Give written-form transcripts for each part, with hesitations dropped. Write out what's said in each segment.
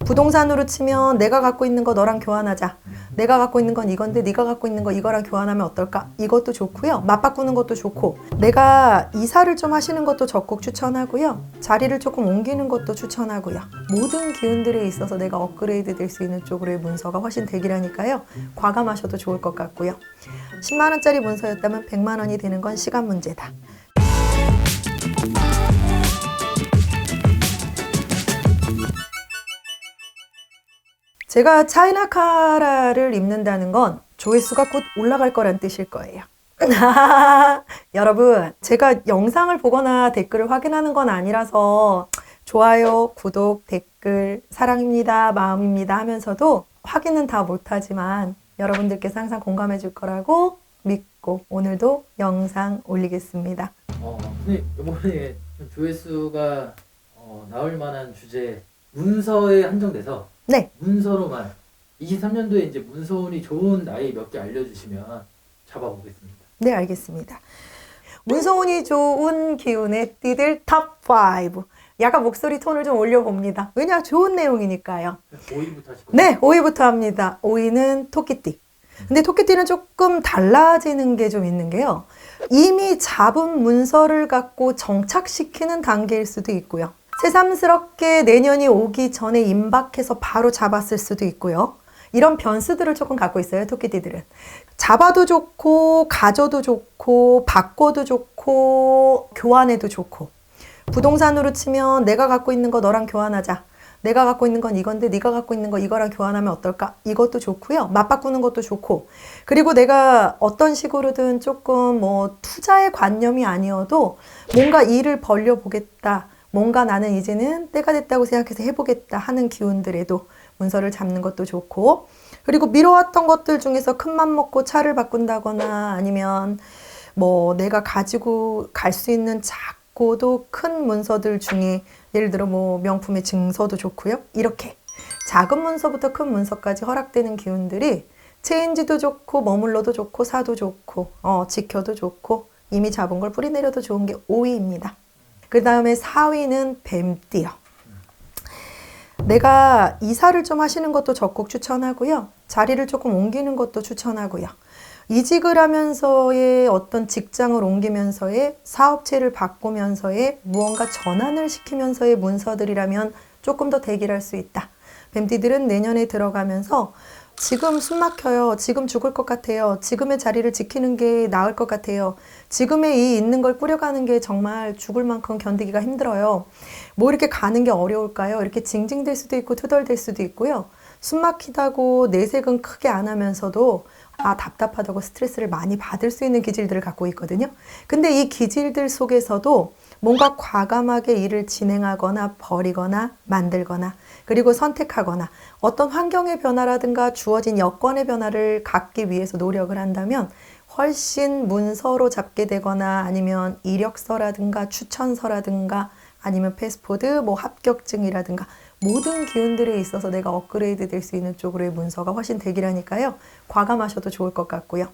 부동산으로 치면 내가 갖고 있는 거 너랑 교환하자. 내가 갖고 있는 건 이건데 네가 갖고 있는 거 이거랑 교환하면 어떨까? 이것도 좋고요. 맞바꾸는 것도 좋고, 내가 이사를 좀 하시는 것도 적극 추천하고요. 자리를 조금 옮기는 것도 추천하고요. 모든 기운들에 있어서 내가 업그레이드 될 수 있는 쪽으로의 문서가 훨씬 대기라니까요. 과감하셔도 좋을 것 같고요. 10만 원짜리 문서였다면 100만 원이 되는 건 시간 문제다. 제가 차이나 카라를 입는다는 건 조회수가 곧 올라갈 거란 뜻일 거예요. 여러분, 제가 영상을 보거나 댓글을 확인하는 건 아니라서 좋아요, 구독, 댓글, 사랑입니다, 마음입니다 하면서도 확인은 다 못하지만 여러분들께서 항상 공감해 줄 거라고 믿고 오늘도 영상 올리겠습니다. 근데 이번에 조회수가 나올 만한 주제 문서에 한정돼서 네. 문서로만 23년도에 이제 문서운이 좋은 나이 몇 개 알려주시면 잡아보겠습니다. 네, 알겠습니다. 문서운이 좋은 기운의 띠들 탑5. 약간 목소리 톤을 좀 올려봅니다. 왜냐? 좋은 내용이니까요. 5위부터 하시고. 네, 5위부터 합니다. 5위는 토끼띠. 근데 토끼띠는 조금 달라지는 게 좀 있는 게요. 이미 잡은 문서를 갖고 정착시키는 단계일 수도 있고요. 새삼스럽게 내년이 오기 전에 임박해서 바로 잡았을 수도 있고요. 이런 변수들을 조금 갖고 있어요, 토끼띠들은. 잡아도 좋고, 가져도 좋고, 바꿔도 좋고, 교환해도 좋고. 부동산으로 치면 내가 갖고 있는 거 너랑 교환하자. 내가 갖고 있는 건 이건데 네가 갖고 있는 거 이거랑 교환하면 어떨까? 이것도 좋고요. 맞바꾸는 것도 좋고. 그리고 내가 어떤 식으로든 조금 투자의 관념이 아니어도 뭔가 일을 벌려보겠다. 뭔가 나는 이제는 때가 됐다고 생각해서 해보겠다 하는 기운들에도 문서를 잡는 것도 좋고, 그리고 미뤄왔던 것들 중에서 큰맘 먹고 차를 바꾼다거나 아니면 내가 가지고 갈 수 있는 작고도 큰 문서들 중에 예를 들어 명품의 증서도 좋고요. 이렇게 작은 문서부터 큰 문서까지 허락되는 기운들이 체인지도 좋고 머물러도 좋고 사도 좋고 지켜도 좋고 이미 잡은 걸 뿌리내려도 좋은 게 5위입니다. 그 다음에 4위는 뱀띠요. 내가 이사를 좀 하시는 것도 적극 추천하고요. 자리를 조금 옮기는 것도 추천하고요. 이직을 하면서의 어떤 직장을 옮기면서의 사업체를 바꾸면서의 무언가 전환을 시키면서의 문서들이라면 조금 더 대기할 수 있다. 뱀띠들은 내년에 들어가면서 지금 숨 막혀요. 지금 죽을 것 같아요. 지금의 자리를 지키는 게 나을 것 같아요. 지금의 이 있는 걸 꾸려가는 게 정말 죽을 만큼 견디기가 힘들어요. 이렇게 가는 게 어려울까요? 이렇게 징징댈 수도 있고 투덜댈 수도 있고요. 숨 막히다고 내색은 크게 안 하면서도 답답하다고 스트레스를 많이 받을 수 있는 기질들을 갖고 있거든요. 근데 이 기질들 속에서도 뭔가 과감하게 일을 진행하거나 버리거나 만들거나 그리고 선택하거나 어떤 환경의 변화라든가 주어진 여건의 변화를 갖기 위해서 노력을 한다면 훨씬 문서로 잡게 되거나 아니면 이력서라든가 추천서라든가 아니면 패스포드, 합격증이라든가 모든 기운들에 있어서 내가 업그레이드 될 수 있는 쪽으로의 문서가 훨씬 대기라니까요. 과감하셔도 좋을 것 같고요.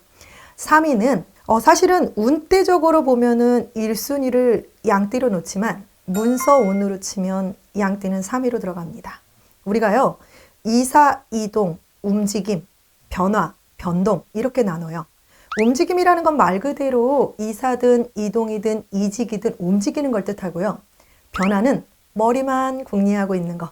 3위는 사실은 운대적으로 보면은 1순위를 양띠로 놓지만 문서 운으로 치면 양띠는 3위로 들어갑니다. 우리가요. 이사, 이동, 움직임, 변화, 변동 이렇게 나눠요. 움직임이라는 건 말 그대로 이사든 이동이든 이직이든 움직이는 걸 뜻하고요. 변화는 머리만 궁리하고 있는 거.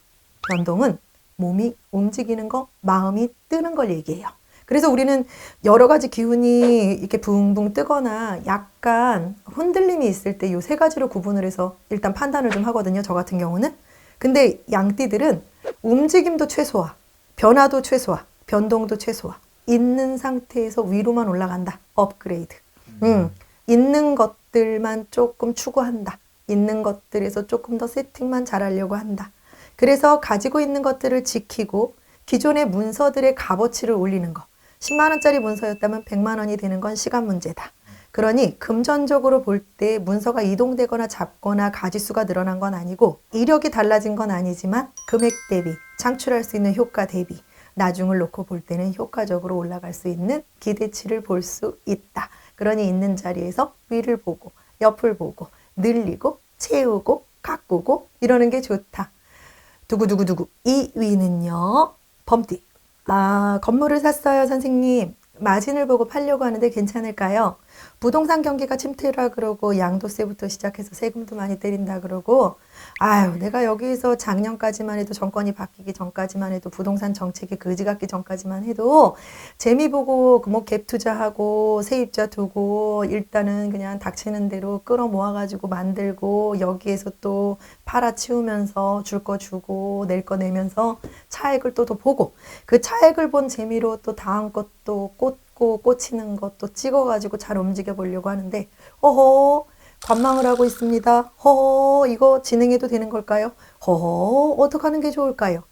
변동은 몸이 움직이는 거, 마음이 뜨는 걸 얘기해요. 그래서 우리는 여러 가지 기운이 이렇게 붕붕 뜨거나 약간 흔들림이 있을 때 이 세 가지로 구분을 해서 일단 판단을 좀 하거든요. 저 같은 경우는. 근데 양띠들은 움직임도 최소화, 변화도 최소화, 변동도 최소화. 있는 상태에서 위로만 올라간다. 업그레이드. 있는 것들만 조금 추구한다. 있는 것들에서 조금 더 세팅만 잘하려고 한다. 그래서 가지고 있는 것들을 지키고 기존의 문서들의 값어치를 올리는 거. 10만 원짜리 문서였다면 100만 원이 되는 건 시간 문제다. 그러니 금전적으로 볼 때 문서가 이동되거나 잡거나 가지수가 늘어난 건 아니고 이력이 달라진 건 아니지만 금액 대비, 창출할 수 있는 효과 대비 나중을 놓고 볼 때는 효과적으로 올라갈 수 있는 기대치를 볼 수 있다. 그러니 있는 자리에서 위를 보고 옆을 보고 늘리고 채우고 가꾸고 이러는 게 좋다. 두구두구두구. 2위는요. 범띠. 건물을 샀어요, 선생님. 마진을 보고 팔려고 하는데 괜찮을까요? 부동산 경기가 침체라 그러고 양도세부터 시작해서 세금도 많이 때린다 그러고 아유 내가 여기서 작년까지만 해도 정권이 바뀌기 전까지만 해도 부동산 정책이 그지 같기 전까지만 해도 재미 보고 뭐 갭 투자하고 세입자 두고 일단은 그냥 닥치는 대로 끌어모아 가지고 만들고 여기에서 또 팔아치우면서 줄 거 주고 낼 거 내면서 차액을 또 보고 그 차액을 본 재미로 또 다음 것도 꽂히는 것도 찍어가지고 잘 움직여 보려고 하는데 허허 관망을 하고 있습니다. 허허 이거 진행해도 되는 걸까요? 허허 어떻게 하는 게 좋을까요?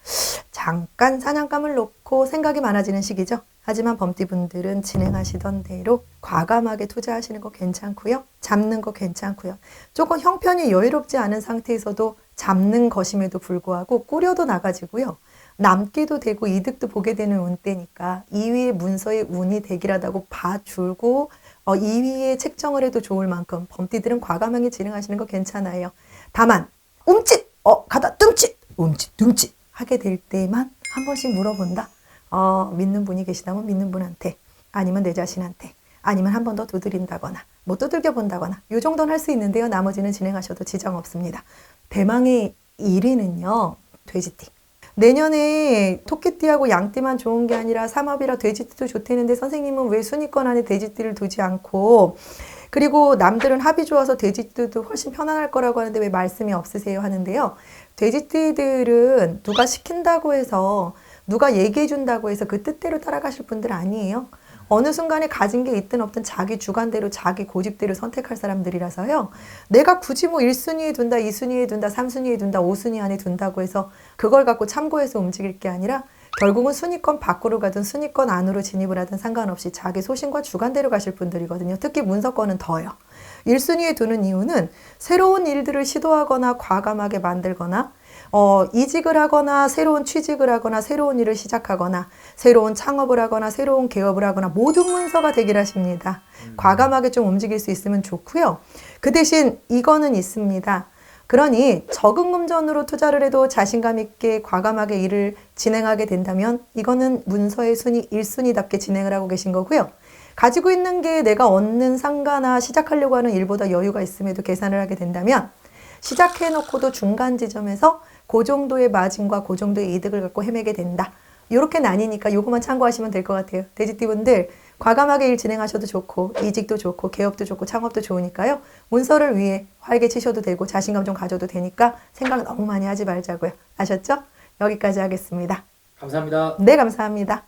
잠깐 사냥감을 놓고 생각이 많아지는 시기죠. 하지만 범띠분들은 진행하시던 대로 과감하게 투자하시는 거 괜찮고요. 잡는 거 괜찮고요. 조금 형편이 여유롭지 않은 상태에서도 잡는 것임에도 불구하고 꾸려도 나가지고요. 남기도 되고 이득도 보게 되는 운대니까 2위의 문서의 운이 대기하다고 봐줄고 2위에 책정을 해도 좋을 만큼 범띠들은 과감하게 진행하시는 거 괜찮아요. 다만 움찔 가다 뜸칫 움찔 뜸칫 하게 될 때만 한 번씩 물어본다. 믿는 분이 계시다면 믿는 분한테 아니면 내 자신한테 아니면 한 번 더 두드린다거나 뭐 두들겨 본다거나 이 정도는 할 수 있는데요. 나머지는 진행하셔도 지장 없습니다. 대망의 1위는요. 돼지띠. 내년에 토끼띠하고 양띠만 좋은 게 아니라 삼합이라 돼지띠도 좋다는데 선생님은 왜 순위권 안에 돼지띠를 두지 않고 그리고 남들은 합이 좋아서 돼지띠도 훨씬 편안할 거라고 하는데 왜 말씀이 없으세요 하는데요. 돼지띠들은 누가 시킨다고 해서 누가 얘기해 준다고 해서 그 뜻대로 따라가실 분들 아니에요. 어느 순간에 가진 게 있든 없든 자기 주관대로 자기 고집대로 선택할 사람들이라서요. 내가 굳이 뭐 1순위에 둔다, 2순위에 둔다, 3순위에 둔다, 5순위 안에 둔다고 해서 그걸 갖고 참고해서 움직일 게 아니라 결국은 순위권 밖으로 가든 순위권 안으로 진입을 하든 상관없이 자기 소신과 주관대로 가실 분들이거든요. 특히 문서권은 더요. 1순위에 두는 이유는 새로운 일들을 시도하거나 과감하게 만들거나 이직을 하거나 새로운 취직을 하거나 새로운 일을 시작하거나 새로운 창업을 하거나 새로운 개업을 하거나 모든 문서가 되기를 하십니다. 과감하게 좀 움직일 수 있으면 좋고요. 그 대신 이거는 있습니다. 그러니 적응금전으로 투자를 해도 자신감 있게 과감하게 일을 진행하게 된다면 이거는 문서의 순위 1순위답게 진행을 하고 계신 거고요. 가지고 있는 게 내가 얻는 상가나 시작하려고 하는 일보다 여유가 있음에도 계산을 하게 된다면 시작해놓고도 중간 지점에서 그 정도의 마진과 그 정도의 이득을 갖고 헤매게 된다. 이렇게 나뉘니까 요것만 참고하시면 될 것 같아요. 돼지띠분들 과감하게 일 진행하셔도 좋고 이직도 좋고 개업도 좋고 창업도 좋으니까요. 문서를 위해 활개 치셔도 되고 자신감 좀 가져도 되니까 생각 너무 많이 하지 말자고요. 아셨죠? 여기까지 하겠습니다. 감사합니다. 네, 감사합니다.